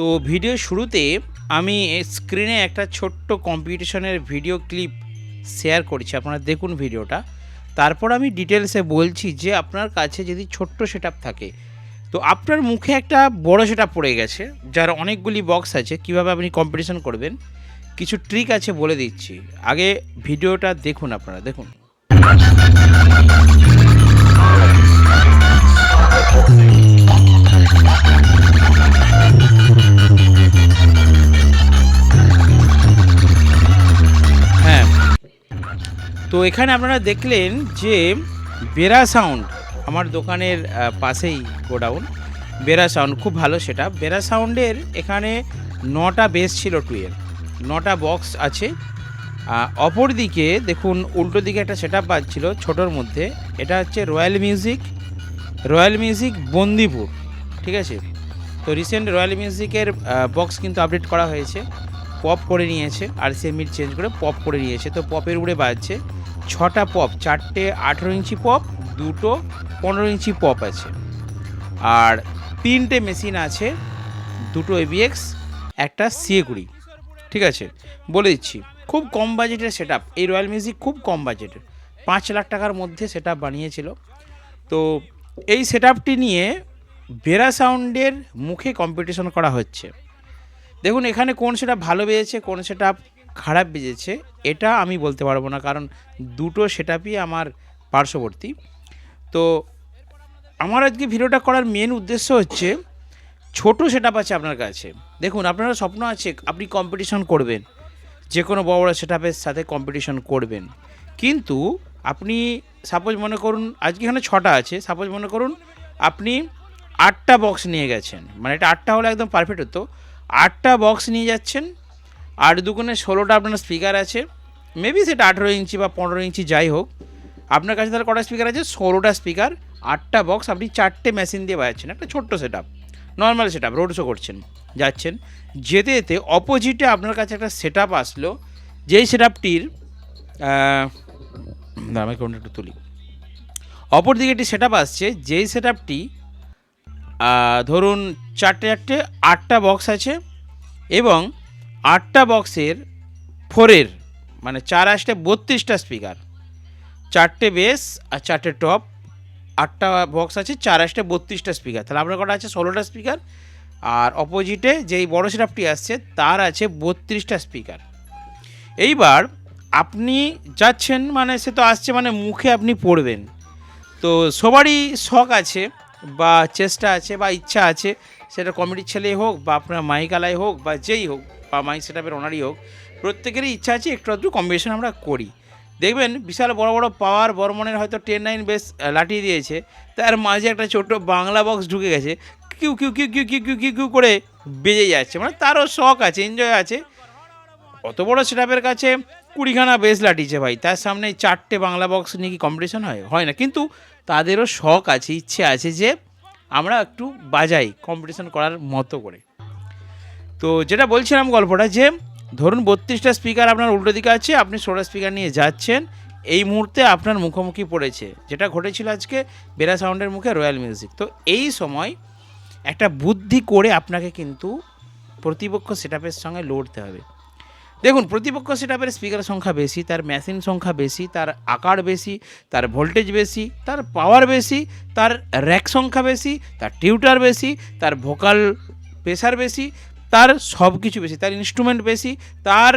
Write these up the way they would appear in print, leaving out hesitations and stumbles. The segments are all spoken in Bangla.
তো ভিডিও শুরুতে আমি স্ক্রিনে একটা ছোট্ট কম্পিটিশনের ভিডিও ক্লিপ শেয়ার করছি, আপনারা দেখুন ভিডিওটা। তারপর আমি ডিটেলসে বলছি যে আপনার কাছে যদি ছোট্ট সেটআপ থাকে, তো আপনার মুখে একটা বড় সেটআপ পড়ে গেছে যার অনেকগুলি বক্স আছে, কিভাবে আপনি কম্পিটিশন করবেন কিছু ট্রিক আছে বলে দিচ্ছি। আগে ভিডিওটা দেখুন, আপনারা দেখুন। হ্যাঁ, তো এখানে আপনারা দেখলেন যে বেরা সাউন্ড আমার দোকানের পাশেই গোডাউন। বেরা সাউন্ড খুব ভালো সেটআপ। বেরা সাউন্ডের এখানে 9টা বেস ছিল, 2 9টা বক্স আছে। অপর দিকে দেখুন, উল্টো দিকে একটা সেটআপ বাজছিল ছোটোর মধ্যে, এটা হচ্ছে রয়্যাল মিউজিক বন্দিপুর, ঠিক আছে। তো রিসেন্ট রয়্যাল মিউজিকের বক্স কিন্তু আপডেট করা হয়েছে, পপ করে নিয়েছে, আর মিট চেঞ্জ করে পপ করে নিয়েছে। তো পপের উপরে বাজছে 6টা পপ, 4টে 18 ইঞ্চি পপ, 2টো 15 ইঞ্চি পপ আছে, আর 3টে মেশিন আছে, 2টো এবিএক্স, একটা CA20, ঠিক আছে। বলে দিচ্ছি, খুব কম বাজেটের সেটআপ। এই রয়্যাল মিউজিক খুব কম বাজেটের, 5 লাখ টাকার মধ্যে সেটআপ বানিয়েছিল। তো এই সেটআপটি নিয়ে বেরা সাউন্ডের মুখে কম্পিটিশন করা হচ্ছে। দেখুন এখানে কোন সেটআপ ভালো বেজেছে, কোন সেটআপ খারাপ বেজেছে এটা আমি বলতে পারবো না, কারণ দুটো সেটআপই আমার পার্শ্ববর্তী। তো আমার আজকে ভিডিওটা করার মেন উদ্দেশ্য হচ্ছে, ছোট সেটআপ আছে আপনার কাছে, দেখুন আপনারা স্বপ্ন আছে আপনি কম্পিটিশন করবেন, যে কোনো বড় বড় সেটআপের সাথে কম্পিটিশন করবেন, কিন্তু আপনি সাপোজ মনে করুন আজকে এখানে 6টা আছে, সাপোজ মনে করুন আপনি 8টা বক্স নিয়ে গেছেন, মানে এটা 8টা হলে একদম পারফেক্ট হতো। 8টা বক্স নিয়ে যাচ্ছেন, 8 দুগুণে 16টা আপনার স্পিকার আছে, মেবি সেটা 18 ইঞ্চি বা 15 ইঞ্চি যাই হোক, আপনার কাছে তাহলে কটা স্পিকার আছে? 16টা স্পিকার, 8টা বক্স, আপনি 4টে মেশিন দিয়ে বাজাচ্ছেন, একটা ছোট্ট setup, normal setup, road show করছেন, যাচ্ছেন, যেতে যেতে অপোজিটে আপনার কাছে একটা সেটআপ আসলো, যেই সেটআপটির দামে কোনটা একটু তুলি, অপর দিকে একটি সেটআপ আসছে, যেই সেটআপটি ধরুন 4টে 8টা বক্স আছে, এবং 8টা বক্সের 4-এর মানে 4 32টা স্পিকার, 4টে বেস আর 4টে টপ, 8টা বক্স আছে, 4 32টা স্পিকার, তাহলে আপনার কটা আছে? 16টা স্পিকার। আর অপোজিটে যেই বড় সেটআপটি আসছে তার আছে 32টা স্পিকার। এইবার আপনি যাচ্ছেন, মানে সে তো আসছে, মানে মুখে আপনি পড়বেন। তো সবারই শখ আছে বা চেষ্টা আছে বা ইচ্ছা আছে, সেটা কমিটির ছেলেই হোক বা আপনার মাইকালাই হোক বা যেই হোক বা মাইক সেটআপের ওনারই হোক, প্রত্যেকেরই ইচ্ছা আছে একটু আধটু কম্পিটিশন আমরা করি। দেখবেন বিশাল বড় বড় পাওয়ার বর্মনের হয়তো 10-9 বেস লাটিয়ে দিয়েছে, তার মাঝে একটা ছোট্ট বাংলা বক্স ঢুকে গেছে, কিউ কিউ কিউ কিউ কিউ কিউ কিউ কিউ করে বেজে যাচ্ছে, মানে তারও শখ আছে, এনজয় আছে। অত বড় সেটআপের কাছে 20খানা বেস লাটিয়েছে ভাই, তার সামনে 4টে বাংলা বক্স নিয়ে কি কম্পিটিশন হয় না, কিন্তু তাদেরও শখ আছে, ইচ্ছে আছে যে আমরা একটু বাজাই কম্পিটিশন করার মতো করে। তো যেটা বলছিলাম গল্পটা, যে ধরুন 32টা স্পিকার আপনার উল্টো দিকে আছে, আপনি 16টা স্পিকার নিয়ে যাচ্ছেন, এই মুহূর্তে আপনার মুখোমুখি পড়েছে, যেটা ঘটেছিল আজকে বেরা সাউন্ডের মুখে রয়্যাল মিউজিক। তো এই সময় একটা বুদ্ধি করে আপনাকে কিন্তু প্রতিপক্ষ সেটআপের সঙ্গে লড়তে হবে। দেখুন প্রতিপক্ষ সেটআপের স্পিকার সংখ্যা বেশি, তার মেশিন সংখ্যা বেশি, তার আকার বেশি, তার ভোল্টেজ বেশি, তার পাওয়ার বেশি, তার র্যাক সংখ্যা বেশি, তার টিউটার বেশি, তার ভোকাল প্রেসার বেশি, তার সব কিছু বেশি, তার ইনস্ট্রুমেন্ট বেশি, তার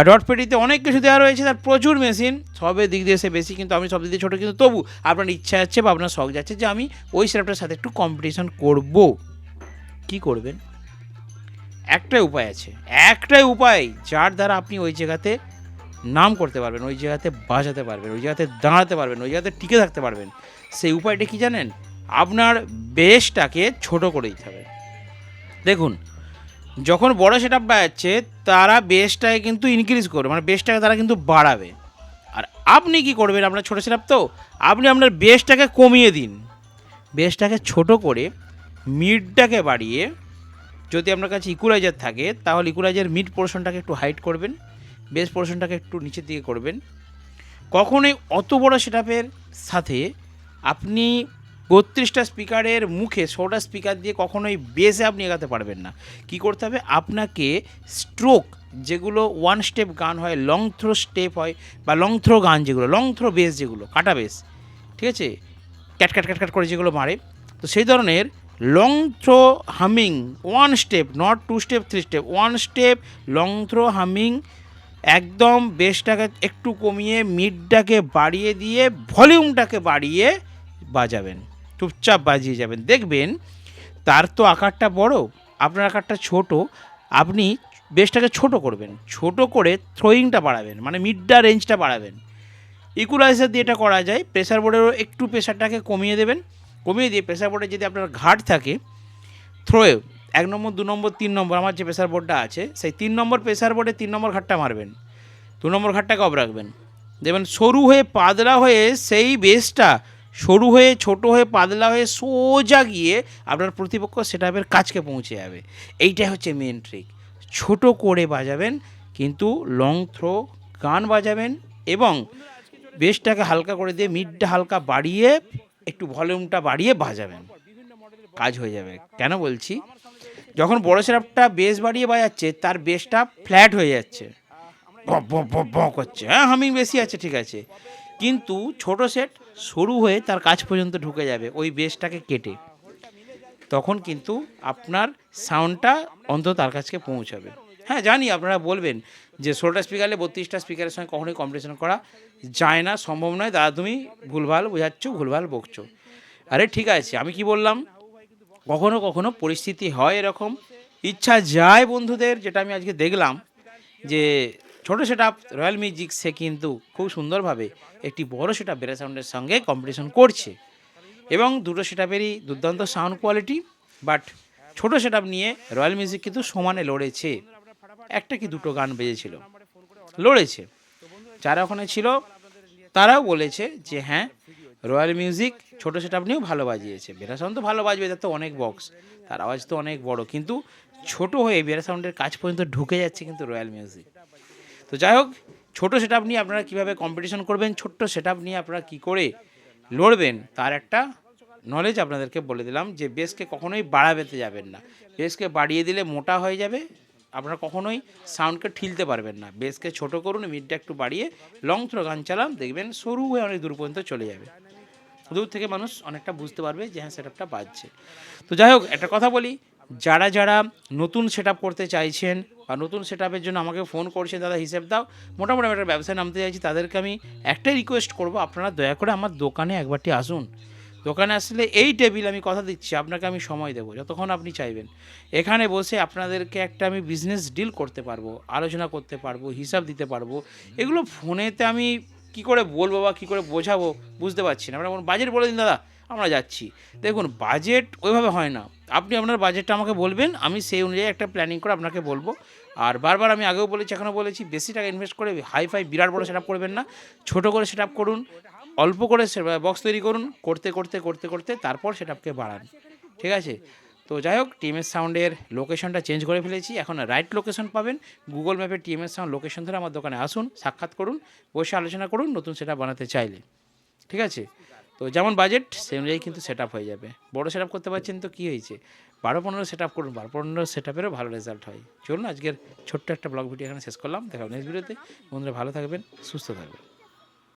ডট পেটিতে অনেক কিছু দেওয়া রয়েছে, তার প্রচুর মেশিন, সবের দিক দিয়ে সে বেশি, কিন্তু আমি সব দিক দিয়ে ছোটো, কিন্তু তবু আপনার ইচ্ছা যাচ্ছে বা আপনার শখ যাচ্ছে যে আমি ওই সেটআপটার সাথে একটু কম্পিটিশন করব। কি করবেন? একটাই উপায় আছে, একটাই উপায় যার দ্বারা আপনি ওই জায়গাতে নাম করতে পারবেন, ওই জায়গাতে বাজাতে পারবেন, ওই জায়গাতে দাঁড়াতে পারবেন, ওই জায়গাতে টিকে থাকতে পারবেন। সেই উপায়টা কি জানেন? আপনার বেসটাকে ছোট করে দিতে হবে। দেখুন যখন বড় সেটআপ বাজাচ্ছে তারা বেসটাকে কিন্তু ইনক্রিজ করবে, মানে বেসটাকে তারা কিন্তু বাড়াবে। আর আপনি কি করবেন? আপনার ছোটো সেটআপ, তো আপনি আপনার বেসটাকে কমিয়ে দিন, বেসটাকে ছোট করে মিডটাকে বাড়িয়ে, যদি আপনার কাছে ইকুয়ালাইজার থাকে তাহলে ইকুয়ালাইজার মিড পোর্শনটাকে একটু হাইট করবেন, বেস পোর্শনটাকে একটু নিচের দিকে করবেন। কখনোই অত বড় সেটআপের সাথে আপনি 32টা স্পিকারের মুখে 16টা স্পিকার দিয়ে কখনোই বেসে আপনি এগাতে পারবেন না। কি করতে হবে, আপনাকে স্ট্রোক যেগুলো ওয়ান স্টেপ গান হয়, লং থ্রো স্টেপ হয় বা লং থ্রো গান যেগুলো, লং থ্রো বেস যেগুলো, কাটা বেস, ঠিক আছে, ক্যাট ক্যাট ক্যাট ক্যাট করে যেগুলো মারে, তো সেই ধরনের long throw humming one step, not 2 step 3 step, one step long throw humming, একদম বেসটাকে একটু কমিয়ে মিডটাকে বাড়িয়ে দিয়ে ভলিউমটাকে বাড়িয়ে বাজাবেন, চুপচাপ বাজিয়ে যাবেন, দেখবেন তার তো আকারটা বড়, আপনার আকারটা ছোট, আপনি বেসটাকে ছোট করবেন, ছোট করে থ্রোয়িংটা বাড়াবেন, মানে মিডটা রেঞ্জটা বাড়াবেন। ইকুয়ালাইজার দিয়ে এটা করা যায়, প্রেসার বোর্ডেরও একটু প্রেসারটাকে কমিয়ে দেবেন, কমিয়ে দিয়ে প্রেসার বোর্ডে যদি আপনার ঘাট থাকে থ্রোয়ে 1 নম্বর 2 নম্বর 3 নম্বর, আমার যে প্রেসার বোর্ডটা আছে সেই 3 নম্বর প্রেসার বোর্ডে 3 নম্বর ঘাটটা মারবেন, 2 নম্বর ঘাটটাকে অফ রাখবেন, দেখবেন সরু হয়ে পাতলা হয়ে সেই বেসটা সরু হয়ে ছোট হয়ে পাতলা হয়ে সোজা গিয়ে আপনার প্রতিপক্ষ সেটআপের কাছকে পৌঁছে যাবে। এইটাই হচ্ছে মেন ট্রিক, ছোট করে বাজাবেন কিন্তু লং থ্রো গান বাজাবেন এবং বেসটাকে হালকা করে দিয়ে মিডটা হালকা বাড়িয়ে একটু ভলিউমটা বাড়িয়ে বাজাবেন, কাজ হয়ে যাবে। কেন বলছি, যখন বড় সেটআপটা বেস বাড়িয়ে বাজাচ্ছে তার বেসটা ফ্ল্যাট হয়ে যাচ্ছে, করছে, হ্যাঁ হামিং বেশি আছে ঠিক আছে, কিন্তু ছোট সেট সরু হয়ে তার কাছ পর্যন্ত ঢুকে যাবে ওই বেসটাকে কেটে, তখন কিন্তু আপনার সাউন্ডটা অন্তত তার কাছকে পৌঁছাবে। হ্যাঁ জানি আপনারা বলবেন যে 16টা স্পিকারে 32টা স্পিকারের সঙ্গে কখনোই কম্পিটিশন করা যায় না, সম্ভব নয়, দাদা তুমি ভুলভাল বোঝাচ্ছ, ভুলভাল বকছো। আরে ঠিক আছে, আমি কি বললাম, কখনো কখনো পরিস্থিতি হয় এরকম, ইচ্ছা যায় বন্ধুদের, যেটা আমি আজকে দেখলাম যে ছোটো সেটআপ রয়্যাল মিউজিক সে কিন্তু খুব সুন্দরভাবে একটি বড় সেটআপ বেরা সাউন্ডের সঙ্গে কম্পিটিশন করছে এবং দুটো সেটআপেরই দুর্দান্ত সাউন্ড কোয়ালিটি, বাট ছোটো সেটআপ নিয়ে রয়্যাল মিউজিক কিন্তু সমানে লড়েছে, একটা কি দুটো গান বেজেছিল, লড়েছে, যারা ওখানে ছিল তারাও বলেছে যে হ্যাঁ রয়্যাল মিউজিক ছোটো সেটআপ নিয়েও ভালো বাজিয়েছে, বেরা সাউন্ড তো ভালো বাজবে, তার তো অনেক বক্স, তার আওয়াজ তো অনেক বড়, কিন্তু ছোট হয়ে বেরা সাউন্ডের কাছ পর্যন্ত ঢুকে যাচ্ছে কিন্তু রয়্যাল মিউজিক। তো যাই হোক, ছোটো সেটআপ নিয়ে আপনারা কীভাবে কম্পিটিশন করবেন, ছোট্ট সেটআপ নিয়ে আপনারা কী করে লড়বেন তার একটা নলেজ আপনাদেরকে বলে দিলাম, যে বেসকে কখনোই বাড়াতে যাবেন না, বেসকে বাড়িয়ে দিলে মোটা হয়ে যাবে, আপনারা কখনোই সাউন্ডকে ঠিলতে পারবেন না, বেসকে ছোট করুন, মিডটা একটু বাড়িয়ে লং থ্রো গান চালান, দেখবেন সরু হয়ে অনেক দূর পর্যন্ত চলে যাবে, দূর থেকে মানুষ অনেকটা বুঝতে পারবে যে হ্যাঁ সেটআপটা বাজছে। তো যাই হোক, একটা কথা বলি, যারা যারা নতুন সেটআপ করতে চাইছেন বা নতুন সেটআপের জন্য আমাকে ফোন করছেন, দাদা হিসেব দাও, মোটামুটি আমি একটা ব্যবসায় নামতে চাইছি, তাদেরকে আমি একটাই রিকোয়েস্ট করব, আপনারা দয়া করে আমার দোকানে একবারটি আসুন, দোকানে আসলে এই টেবিল আমি কথা দিচ্ছি আপনাকে আমি সময় দেবো যতক্ষণ আপনি চাইবেন, এখানে বসে আপনাদেরকে একটা আমি বিজনেস ডিল করতে পারবো, আলোচনা করতে পারবো, হিসাব দিতে পারবো, এগুলো ফোনেতে আমি কি করে বলবো বা কী করে বোঝাবো বুঝতে পারছি না, আপনারা বাজেট বলে দিন দাদা আমরা যাচ্ছি, দেখুন বাজেট ওইভাবে হয় না, আপনি আপনার বাজেটটা আমাকে বলবেন, আমি সেই অনুযায়ী একটা প্ল্যানিং করে আপনাকে বলবো। আর বারবার আমি আগেও বলেছি এখনও বলেছি, বেশি টাকা ইনভেস্ট করে হাই বিরাট বড় সেটআপ করবেন না, ছোটো করে সেটআপ করুন, অল্প করে বক্স তৈরি করুন, করতে করতে করতে করতে তারপর সেটআপকে বাড়ান, ঠিক আছে। তো যাই হোক, টিএমএস সাউন্ডের লোকেশনটা চেঞ্জ করে ফেলেছি, এখন রাইট লোকেশন পাবেন, গুগল ম্যাপে টিএমএস সাউন্ড লোকেশন ধরে আমার দোকানে আসুন, সাক্ষাৎ করুন, বসে আলোচনা করুন নতুন সেটআপ বানাতে চাইলে, ঠিক আছে। তো যেমন বাজেট সেই অনুযায়ী কিন্তু সেটআপ হয়ে যাবে, বড় সেটআপ করতে পারছেন তো কী হয়েছে, 12-15 সেটআপ করুন, 12-15 সেটআপেরও ভালো রেজাল্ট হয়। চলুন আজকের ছোট্ট একটা ব্লগ ভিডিও এখানে শেষ করলাম, দেখা নেক্সট ভিডিওতে, বন্ধুরা ভালো থাকবেন, সুস্থ থাকবেন।